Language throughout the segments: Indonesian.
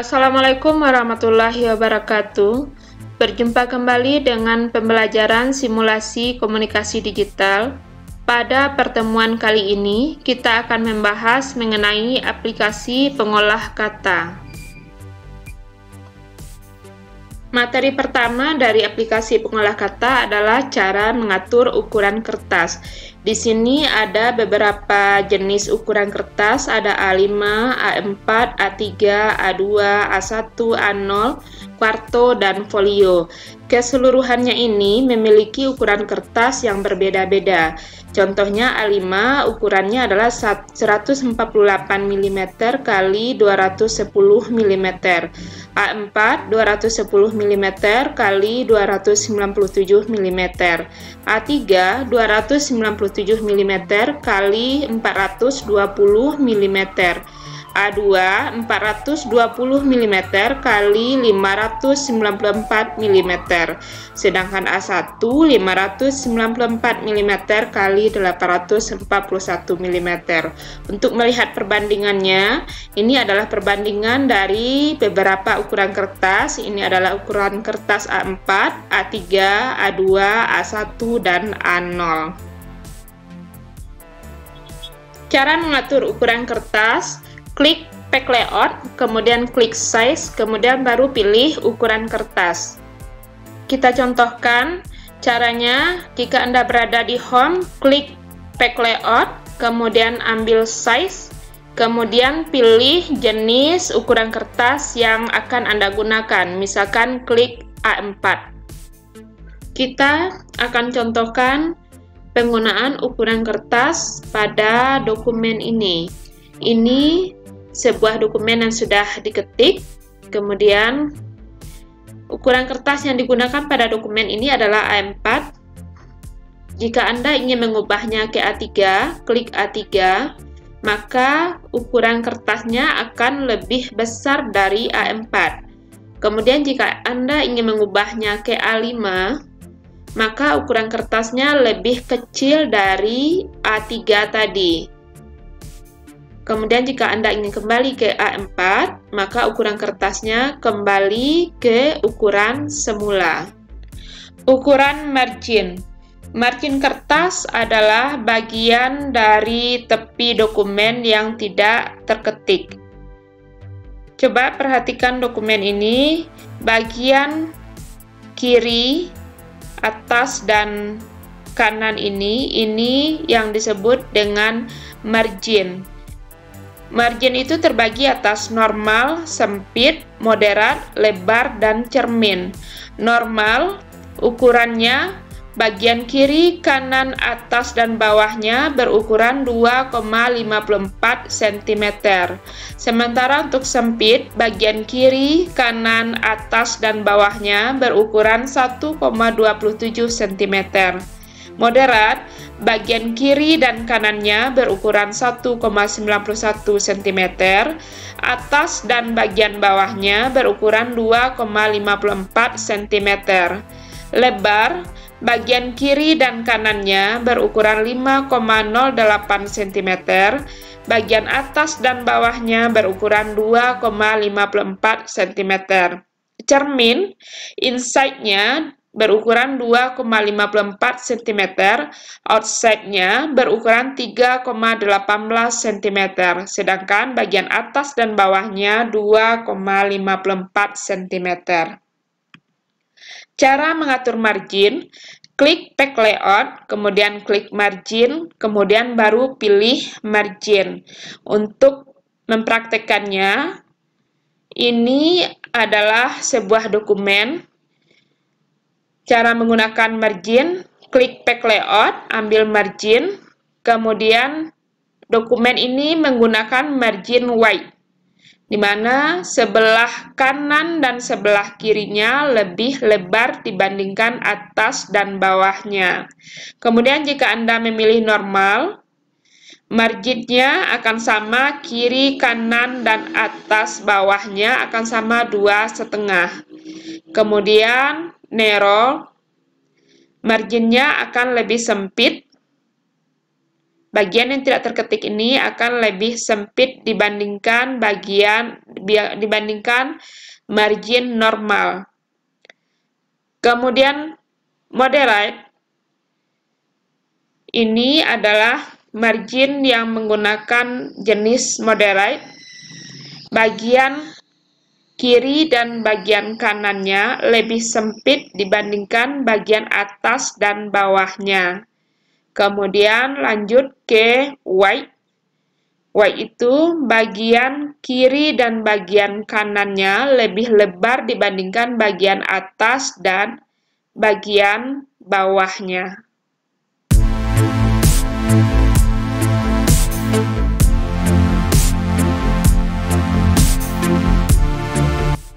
Assalamualaikum warahmatullahi wabarakatuh. Berjumpa kembali dengan pembelajaran simulasi komunikasi digital. Pada pertemuan kali ini, kita akan membahas mengenai aplikasi pengolah kata. Materi pertama dari aplikasi pengolah kata adalah cara mengatur ukuran kertas. Di sini ada beberapa jenis ukuran kertas, ada A5, A4, A3, A2, A1, A0, quarto, dan folio. Keseluruhannya ini memiliki ukuran kertas yang berbeda-beda. Contohnya A5 ukurannya adalah 148 mm kali 210 mm, A4 210 mm kali 297 mm, A3 297 mm kali 420 mm, A2 420 mm kali 594 mm, sedangkan A1 594 mm kali 841 mm. Untuk melihat perbandingannya, ini adalah perbandingan dari beberapa ukuran kertas. Ini adalah ukuran kertas A4, A3, A2, A1, dan A0. Cara mengatur ukuran kertas: klik Pack Layout, kemudian klik Size, kemudian baru pilih ukuran kertas. Kita contohkan caranya. Jika Anda berada di Home, klik Pack Layout, kemudian ambil Size, kemudian pilih jenis ukuran kertas yang akan Anda gunakan, misalkan klik A4. Kita akan contohkan penggunaan ukuran kertas pada dokumen ini. Ini sebuah dokumen yang sudah diketik, kemudian ukuran kertas yang digunakan pada dokumen ini adalah A4. Jika Anda ingin mengubahnya ke A3, klik A3, maka ukuran kertasnya akan lebih besar dari A4. Kemudian jika Anda ingin mengubahnya ke A5, maka ukuran kertasnya lebih kecil dari A3 tadi. Kemudian jika Anda ingin kembali ke A4, maka ukuran kertasnya kembali ke ukuran semula. Ukuran margin. Margin kertas adalah bagian dari tepi dokumen yang tidak terketik. Coba perhatikan dokumen ini. Bagian kiri, atas, dan kanan ini yang disebut dengan margin. Margin itu terbagi atas normal, sempit, moderat, lebar, dan cermin. Normal, ukurannya bagian kiri, kanan, atas, dan bawahnya berukuran 2,54 cm. Sementara untuk sempit, bagian kiri, kanan, atas, dan bawahnya berukuran 1,27 cm. Moderat, bagian kiri dan kanannya berukuran 1,91 cm, atas dan bagian bawahnya berukuran 2,54 cm. Lebar, bagian kiri dan kanannya berukuran 5,08 cm, bagian atas dan bawahnya berukuran 2,54 cm. Cermin, inside-nya berukuran 2,54 cm, outside-nya berukuran 3,18 cm, sedangkan bagian atas dan bawahnya 2,54 cm. Cara mengatur margin: klik Pack Layout, kemudian klik Margin, kemudian baru pilih Margin. Untuk mempraktekannya, ini adalah sebuah dokumen. Cara menggunakan margin: klik Pack Layout, ambil margin, kemudian dokumen ini menggunakan margin white, di mana sebelah kanan dan sebelah kirinya lebih lebar dibandingkan atas dan bawahnya. Kemudian jika Anda memilih normal, marginnya akan sama, kiri, kanan, dan atas bawahnya akan sama 2,5. Kemudian narrow, marginnya akan lebih sempit. Bagian yang tidak terketik ini akan lebih sempit dibandingkan margin normal. Kemudian moderate ini adalah margin yang menggunakan jenis moderate. Bagian kiri dan bagian kanannya lebih sempit dibandingkan bagian atas dan bawahnya. Kemudian lanjut ke wide. Wide itu bagian kiri dan bagian kanannya lebih lebar dibandingkan bagian atas dan bagian bawahnya.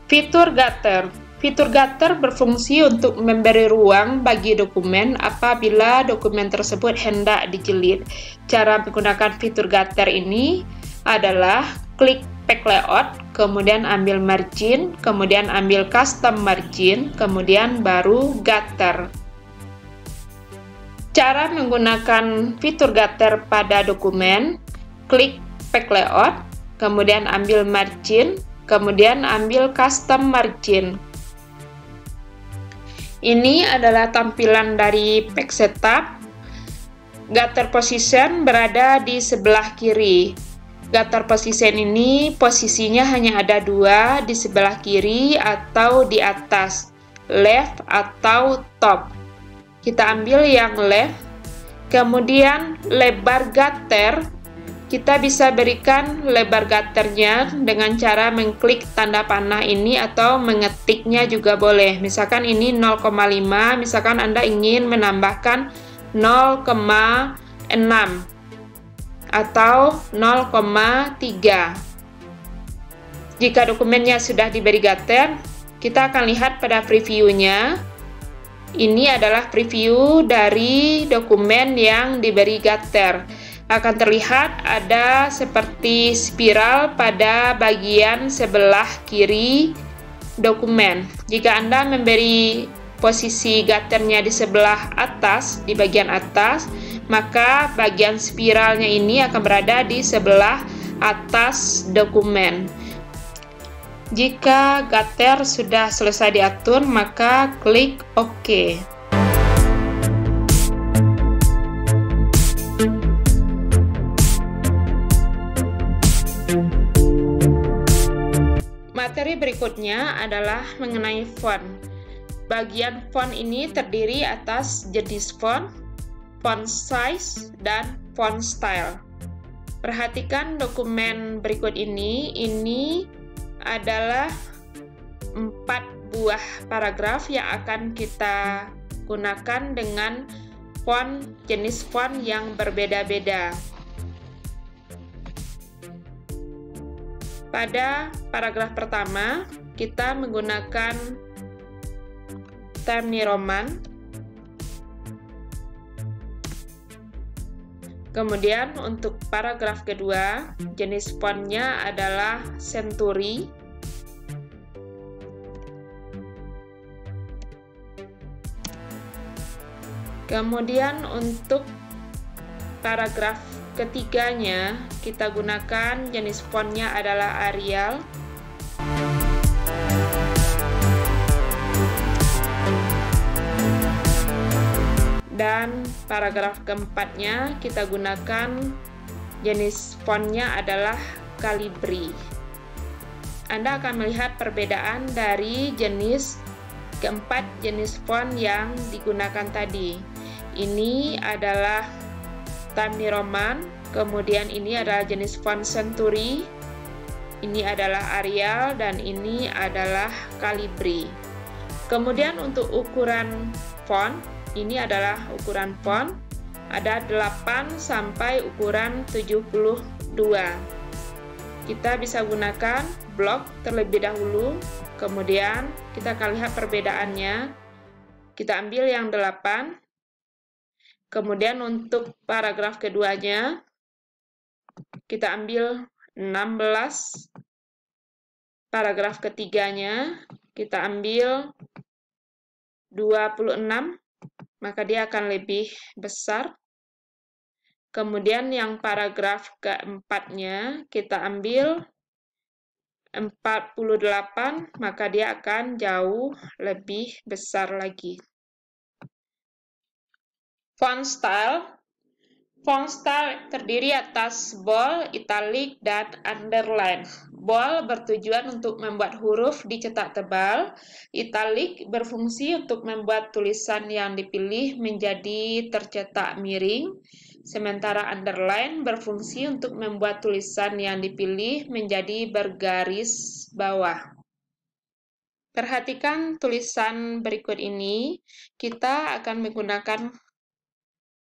Fitur gutter. Fitur gutter berfungsi untuk memberi ruang bagi dokumen apabila dokumen tersebut hendak dijilid. Cara menggunakan fitur gutter ini adalah klik pack layout, kemudian ambil margin, kemudian ambil custom margin, kemudian baru gutter. Cara menggunakan fitur gutter pada dokumen, klik pack layout, kemudian ambil margin, kemudian ambil custom margin. Ini adalah tampilan dari pack setup. Gutter position berada di sebelah kiri. Gutter position ini posisinya hanya ada dua, di sebelah kiri atau di atas, left atau top. Kita ambil yang left. Kemudian lebar gutter, kita bisa berikan lebar gutternya dengan cara mengklik tanda panah ini atau mengetiknya juga boleh. Misalkan ini 0,5, misalkan Anda ingin menambahkan 0,6 atau 0,3. Jika dokumennya sudah diberi gutter, kita akan lihat pada previewnya. Ini adalah preview dari dokumen yang diberi gutter. Akan terlihat ada seperti spiral pada bagian sebelah kiri dokumen. Jika Anda memberi posisi gutternya di sebelah atas, di bagian atas, maka bagian spiralnya ini akan berada di sebelah atas dokumen. Jika gutter sudah selesai diatur, maka klik OK. Materi berikutnya adalah mengenai font. Bagian font ini terdiri atas jenis font, font size, dan font style. Perhatikan dokumen berikut ini adalah 4 buah paragraf yang akan kita gunakan dengan jenis font yang berbeda-beda. Pada paragraf pertama, kita menggunakan Times New Roman. Kemudian untuk paragraf kedua, jenis fontnya adalah Century. Kemudian untuk paragraf ketiganya, kita gunakan jenis fontnya adalah Arial. Dan paragraf keempatnya, kita gunakan jenis fontnya adalah Calibri. Anda akan melihat perbedaan dari keempat jenis font yang digunakan tadi. Ini adalah Times New Roman, kemudian ini adalah jenis font Century, ini adalah Arial, dan ini adalah Calibri. Kemudian untuk ukuran font, ini adalah ukuran font, ada 8 sampai ukuran 72. Kita bisa gunakan blok terlebih dahulu, kemudian kita akan lihat perbedaannya. Kita ambil yang 8. Kemudian untuk paragraf keduanya, kita ambil 16. Paragraf ketiganya, kita ambil 26, maka dia akan lebih besar. Kemudian yang paragraf keempatnya kita ambil 48, maka dia akan jauh lebih besar lagi. Font style. Font style terdiri atas bold, italic, dan underline. Bold bertujuan untuk membuat huruf dicetak tebal. Italic berfungsi untuk membuat tulisan yang dipilih menjadi tercetak miring. Sementara underline berfungsi untuk membuat tulisan yang dipilih menjadi bergaris bawah. Perhatikan tulisan berikut ini. Kita akan menggunakan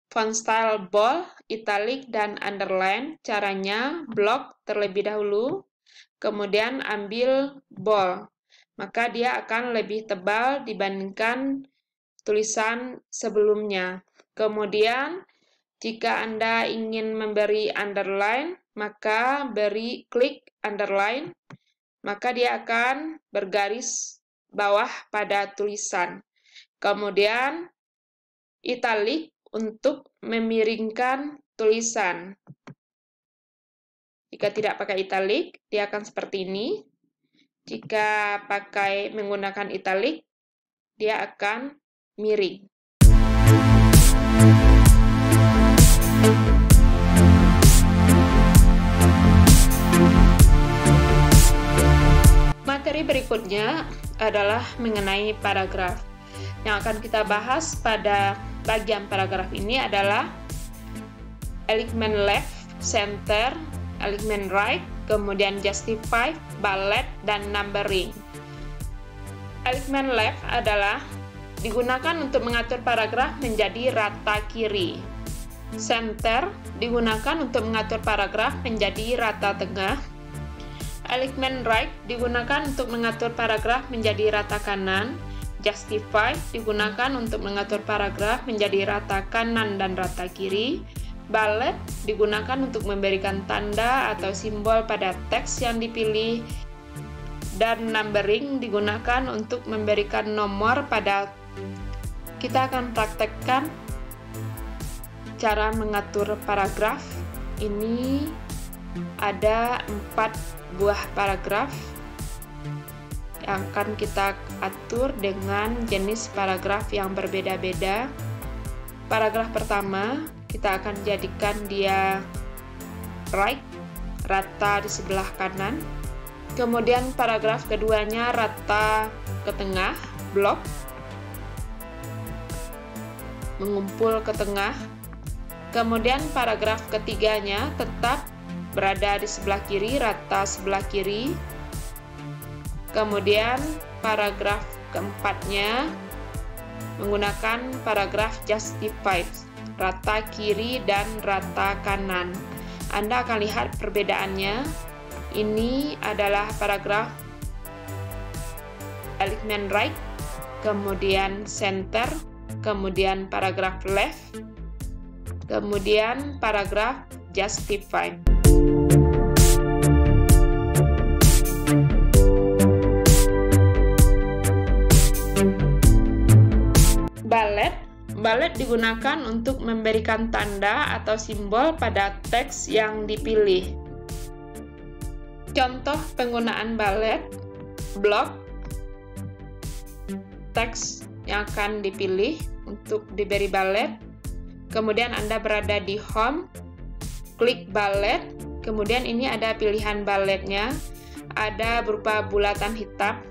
font style bold, italic, dan underline. Caranya, blok terlebih dahulu, kemudian ambil bold. Maka dia akan lebih tebal dibandingkan tulisan sebelumnya. Kemudian, jika Anda ingin memberi underline, maka beri klik underline, maka dia akan bergaris bawah pada tulisan. Kemudian, italic untuk memiringkan tulisan. Jika tidak pakai italic, dia akan seperti ini. Jika pakai menggunakan italic, dia akan miring. Materi berikutnya adalah mengenai paragraf. Yang akan kita bahas pada bagian paragraf ini adalah alignment left, center, alignment right, kemudian justify, bullet, dan numbering. Alignment left adalah digunakan untuk mengatur paragraf menjadi rata kiri. Center digunakan untuk mengatur paragraf menjadi rata tengah. Alignment right digunakan untuk mengatur paragraf menjadi rata kanan. Justify digunakan untuk mengatur paragraf menjadi rata kanan dan rata kiri. Bullet digunakan untuk memberikan tanda atau simbol pada teks yang dipilih. Dan numbering digunakan untuk memberikan nomor pada. Kita akan praktekkan cara mengatur paragraf. Ini ada 4 buah paragraf yang akan kita atur dengan jenis paragraf yang berbeda-beda. Paragraf pertama, kita akan jadikan dia right, rata di sebelah kanan. Kemudian paragraf keduanya rata ke tengah, blok, mengumpul ke tengah. Kemudian paragraf ketiganya tetap berada di sebelah kiri, rata sebelah kiri. Kemudian paragraf keempatnya menggunakan paragraf justified, rata kiri dan rata kanan. Anda akan lihat perbedaannya. Ini adalah paragraf alignment right, kemudian center, kemudian paragraf left, kemudian paragraf justified. Bullet digunakan untuk memberikan tanda atau simbol pada teks yang dipilih. Contoh penggunaan bullet: blok, teks yang akan dipilih untuk diberi bullet. Kemudian Anda berada di home, klik bullet. Kemudian ini ada pilihan bulletnya, ada berupa bulatan hitam.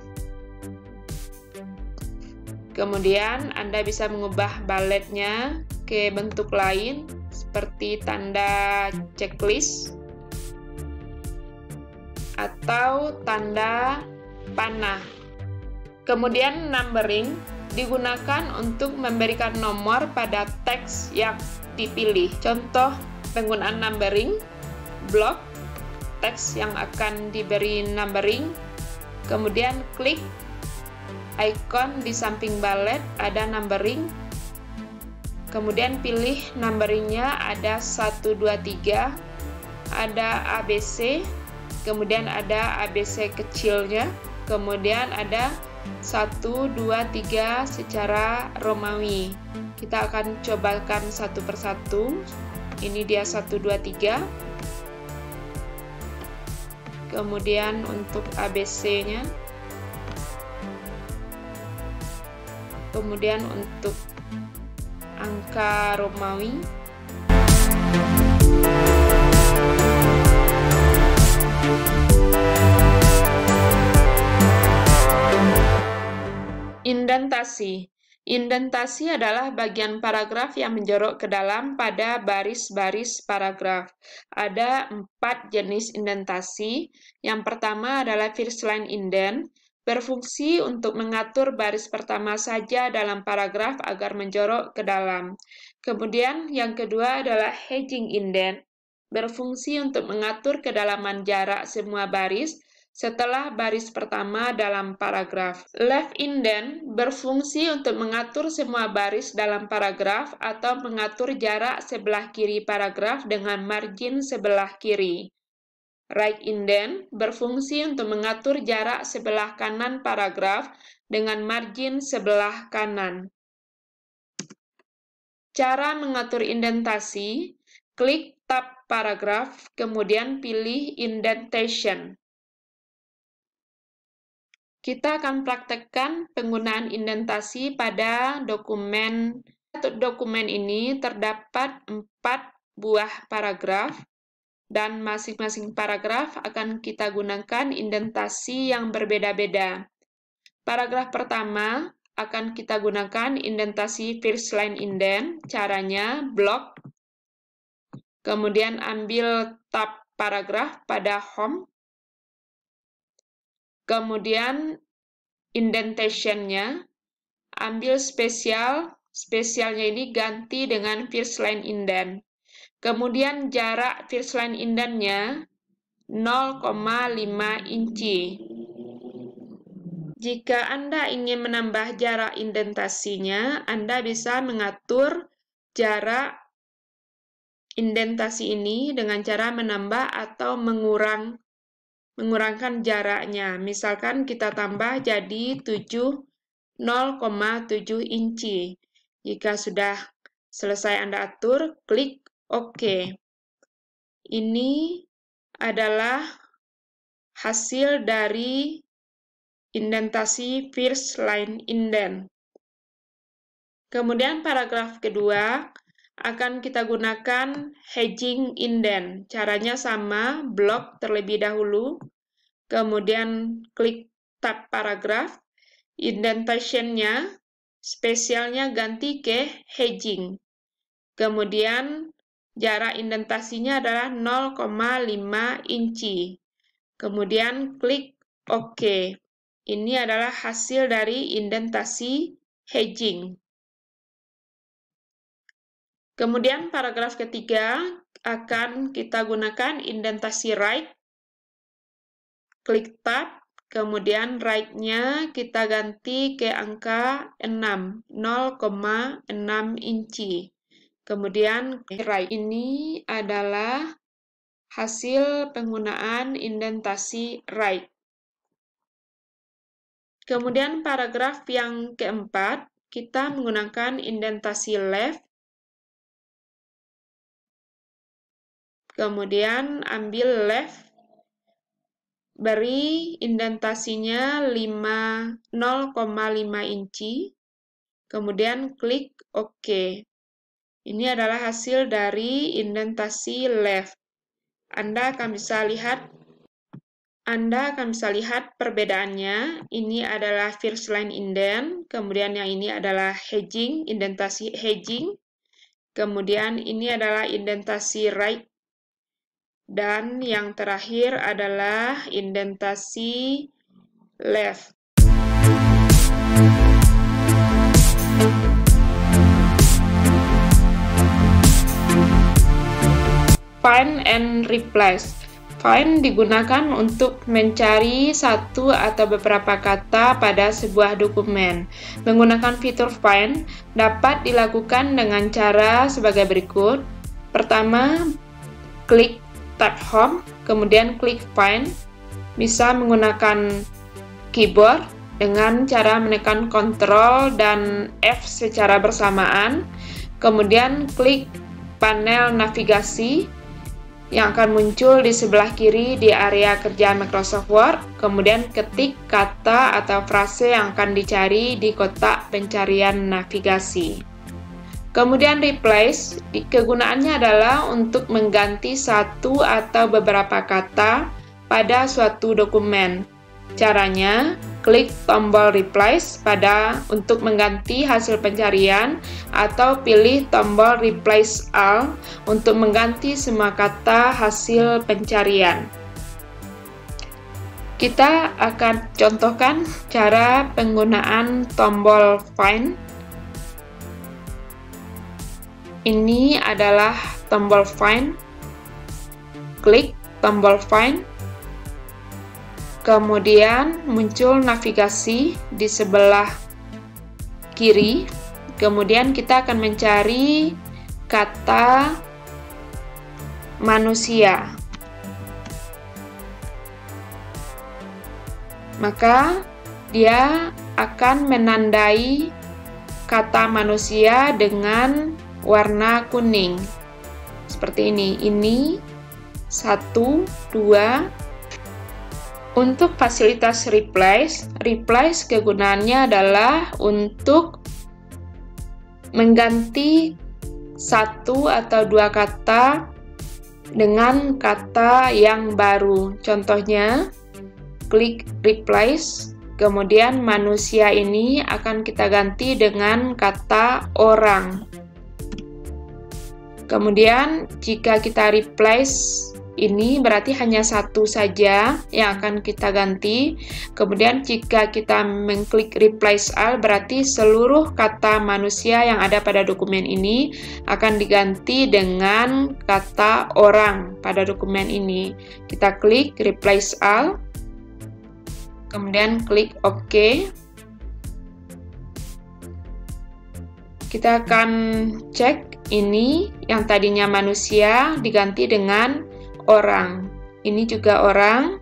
Kemudian Anda bisa mengubah bulletnya ke bentuk lain seperti tanda checklist atau tanda panah. Kemudian numbering digunakan untuk memberikan nomor pada teks yang dipilih. Contoh penggunaan numbering: blok, teks yang akan diberi numbering. Kemudian klik icon di samping bullet, ada numbering. Kemudian pilih numberingnya, ada 1, 2, 3, ada ABC, kemudian ada ABC kecilnya, kemudian ada 1, 2, 3 secara Romawi. Kita akan cobakan satu persatu. Ini dia 1, 2, 3. Kemudian untuk ABC-nya. Kemudian untuk angka Romawi. Indentasi. Indentasi adalah bagian paragraf yang menjorok ke dalam pada baris-baris paragraf. Ada 4 jenis indentasi. Yang pertama adalah first line indent, berfungsi untuk mengatur baris pertama saja dalam paragraf agar menjorok ke dalam. Kemudian yang kedua adalah hedging indent, berfungsi untuk mengatur kedalaman jarak semua baris setelah baris pertama dalam paragraf. Left indent berfungsi untuk mengatur semua baris dalam paragraf atau mengatur jarak sebelah kiri paragraf dengan margin sebelah kiri. Right indent berfungsi untuk mengatur jarak sebelah kanan paragraf dengan margin sebelah kanan. Cara mengatur indentasi, klik tab paragraf, kemudian pilih indentation. Kita akan praktekkan penggunaan indentasi pada dokumen. Untuk dokumen ini terdapat 4 buah paragraf, dan masing-masing paragraf akan kita gunakan indentasi yang berbeda-beda. Paragraf pertama akan kita gunakan indentasi first line indent. Caranya blok, kemudian ambil tab paragraf pada home, kemudian indentation-nya, ambil spesialnya ini ganti dengan first line indent. Kemudian jarak first line indent-nya 0,5 inci. Jika Anda ingin menambah jarak indentasinya, Anda bisa mengatur jarak indentasi ini dengan cara menambah atau mengurangkan jaraknya. Misalkan kita tambah jadi 0,7 inci. Jika sudah selesai Anda atur, klik OK. Ini adalah hasil dari indentasi first line indent. Kemudian paragraf kedua akan kita gunakan hedging indent. Caranya sama, blok terlebih dahulu, kemudian klik tab paragraf, indentation-nya, spesialnya ganti ke hedging. Kemudian jarak indentasinya adalah 0,5 inci. Kemudian klik OK. Ini adalah hasil dari indentasi hedging. Kemudian paragraf ketiga akan kita gunakan indentasi right. Klik tab, kemudian right-nya kita ganti ke angka 6, 0,6 inci. Kemudian right. Ini adalah hasil penggunaan indentasi right. Kemudian paragraf yang keempat, kita menggunakan indentasi left. Kemudian ambil left, beri indentasinya 0,5 inci, kemudian klik OK. Ini adalah hasil dari indentasi left. Anda akan bisa lihat perbedaannya. Ini adalah first line indent, kemudian yang ini adalah hedging, indentasi hedging, kemudian ini adalah indentasi right, dan yang terakhir adalah indentasi left. Find and replace. Find digunakan untuk mencari satu atau beberapa kata pada sebuah dokumen. Menggunakan fitur find dapat dilakukan dengan cara sebagai berikut. Pertama, klik tab home, kemudian klik find. Bisa menggunakan keyboard dengan cara menekan Ctrl dan F secara bersamaan. Kemudian klik panel navigasi yang akan muncul di sebelah kiri di area kerjaan Microsoft Word. Kemudian ketik kata atau frase yang akan dicari di kotak pencarian navigasi. Kemudian replace, kegunaannya adalah untuk mengganti satu atau beberapa kata pada suatu dokumen. Caranya, klik tombol replace untuk mengganti hasil pencarian atau pilih tombol replace all untuk mengganti semua kata hasil pencarian. Kita akan contohkan cara penggunaan tombol find. Ini adalah tombol find. Klik tombol find. Kemudian muncul navigasi di sebelah kiri. Kemudian kita akan mencari kata manusia. Maka dia akan menandai kata manusia dengan warna kuning. Seperti ini. Ini 1, 2. Untuk fasilitas replace kegunaannya adalah untuk mengganti satu atau dua kata dengan kata yang baru. Contohnya, klik replace, kemudian manusia ini akan kita ganti dengan kata orang. Kemudian, jika kita replace ini berarti hanya satu saja yang akan kita ganti. Kemudian jika kita mengklik replace all berarti seluruh kata manusia yang ada pada dokumen ini akan diganti dengan kata orang pada dokumen ini. Kita klik replace all. Kemudian klik OK. Kita akan cek ini yang tadinya manusia diganti dengan orang. Ini juga orang.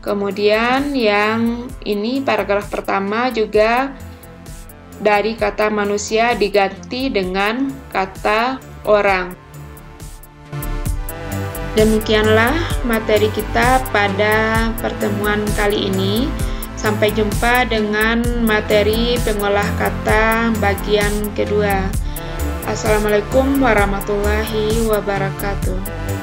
Kemudian yang ini paragraf pertama juga dari kata manusia diganti dengan kata orang. Demikianlah materi kita pada pertemuan kali ini. Sampai jumpa dengan materi pengolah kata bagian kedua. Assalamualaikum warahmatullahi wabarakatuh.